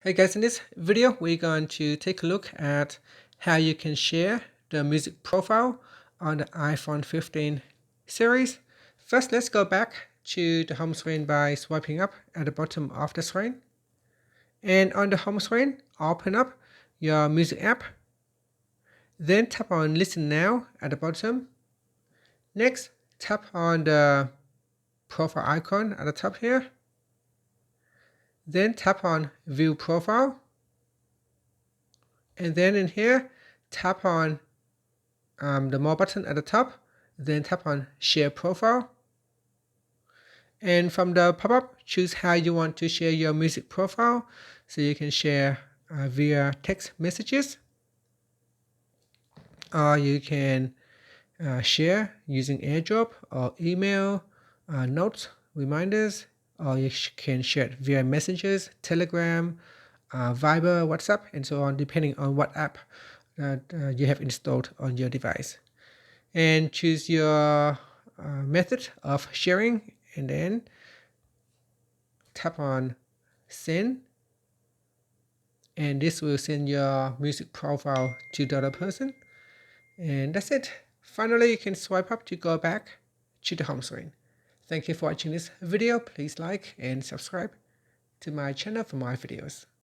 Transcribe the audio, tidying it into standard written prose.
Hey guys, in this video, we're going to take a look at how you can share the music profile on the iPhone 15 series. First, let's go back to the home screen by swiping up at the bottom of the screen. And on the home screen, open up your music app. Then tap on Listen Now at the bottom. Next, tap on the profile icon at the top here. Then tap on View Profile. And then in here, tap on the More button at the top, then tap on Share Profile. And from the pop-up, choose how you want to share your music profile. So you can share via text messages, or you can share using AirDrop or email, notes, reminders, or you can share it via messages, Telegram, Viber, WhatsApp, and so on, depending on what app you have installed on your device. And choose your method of sharing, and then tap on Send, and this will send your music profile to the other person. And that's it. Finally, you can swipe up to go back to the home screen. Thank you for watching this video. Please like and subscribe to my channel for more videos.